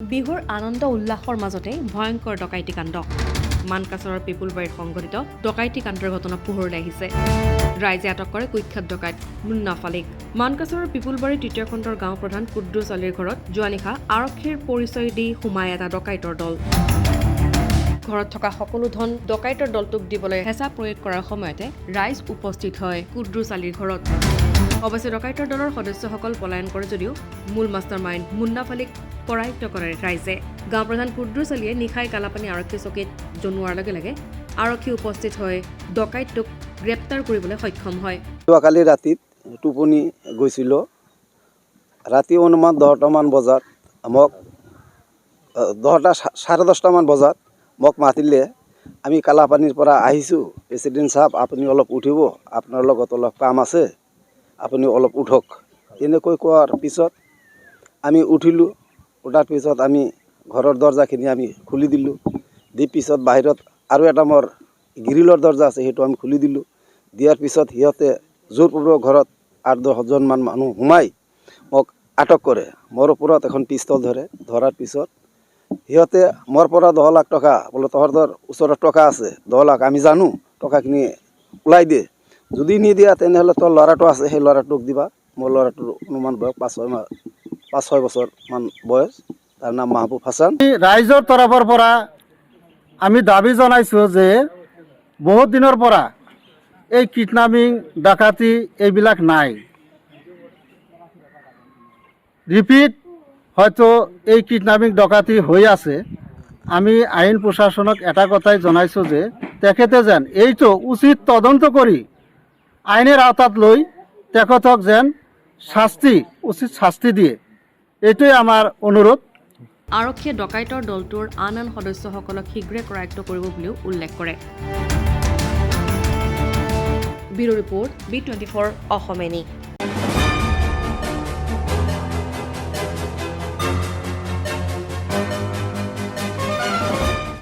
বিহুৰ আনন্দ উল্লাসৰ মাজতে ভয়ংকৰ ডকাইতি কাণ্ড মানকাছৰৰ পিপুলবাৰীত সংঘটিত ডকাইতি কাণ্ডৰ ঘটনা পোহৰলৈ আহিছে ৰাইজে আটক কৰে কুখ্যাত ডকাইত মুন্না ফালিক মানকাছৰৰ পিপুলবাৰীৰ তৃতীয় খণ্ডৰ গাঁও প্ৰধান কুদ্দুছ আলীৰ ঘৰত যোৱা নিশা আৰক্ষীৰ পৰিচয় দি সোমাই এটা ডকাইতৰ দল ঘৰত থকা সকলো ধন ডকাইতৰ দলটোক দিবলৈ হেঁচা প্ৰয়োগ কৰাৰ সময়তে ৰাইজ উপস্থিত হয় কুদ্দুছ আলীৰ ঘৰত অৱশ্যে ডকাইতৰ দলৰ সদস্যসকল পলায়ন কৰে যদিও মূল মাষ্টাৰ মাইণ্ড মুন্না ফালিক কৰায়ত্ব কৰে ৰাইজে গাঁও প্ৰধান কুদ্দুছ আলীয়ে নিশাই কালাপানী আৰক্ষী চকীত জনোৱাৰ লগে লগে আৰক্ষী উপস্থিত হৈ ডকাইতটোক গ্ৰেপ্তাৰ কৰিবলৈ সক্ষম হয় যোৱাকালি ৰাতিত টোপনি গৈছিলোঁ ৰাতি অনুমান 10টামান বজাত মোক 10:30মান বজাত মোক মাতিলে আমি কালাপানীৰ পৰা আহিছোঁ প্ৰেচিডেণ্ট সাহেব আপুনি অলপ উঠিব আপোনাৰ লগত অলপ কাম আছে আপুনি অলপ উঠক এনেকৈ কোৱাৰ পিছত আমি উঠিলোঁ উঠাৰ পিছত আমি ঘৰৰ দৰ্জাখিনি আমি খুলি দিলোঁ দি পিছত বাহিৰত আৰু এটা মোৰ গ্ৰিলৰ দৰ্জা আছে সেইটো আমি খুলি দিলোঁ দিয়াৰ পিছত সিহঁতে জোৰপূৰ্বক ঘৰত 8-10জনমান মানুহ সোমাই মোক আটক কৰে মোৰ ওপৰত এখন পিষ্টল ধৰে ধৰাৰ পিছত সিহঁতে মোৰ পৰা 10 লাখ টকা বোলে তহঁতৰ ওচৰত টকা আছে 10 লাখ আমি জানো টকাখিনি ওলাই দিয়ে যদি নিদিয়া তেনেহ'লে তোৰ ল'ৰাটো আছে সেই ল'ৰাটোক দিবা মোৰ ল'ৰাটোৰ অনুমান বয়স 5-6 বছৰমান বয়স তাৰ নাম মাহবুব হাছান ৰাইজৰ তৰফৰ পৰা আমি দাবী জনাইছোঁ যে বহুত দিনৰ পৰা এই কিডনাপিং ডাকাতি এইবিলাক নাই ৰিপিট হয়তো এই কিডনাপিং ডাকাতি হৈ আছে আমি আইন প্ৰশাসনক এটা কথাই জনাইছোঁ যে তেখেতে যেন এইটো উচিত তদন্ত কৰি আইনেৰ আওতাত লৈ তেখেতক যেন উচিত শাস্তি দিয়ে এইটোৱে আমাৰ অনুৰোধ আৰক্ষীয়ে ডকাইতৰ দলটোৰ আন সদস্যসকলক শীঘ্ৰে কৰায়ত্ব কৰিব বুলিও উল্লেখ কৰে ব্যুৰো ৰিপৰ্ট B24 অসমেনী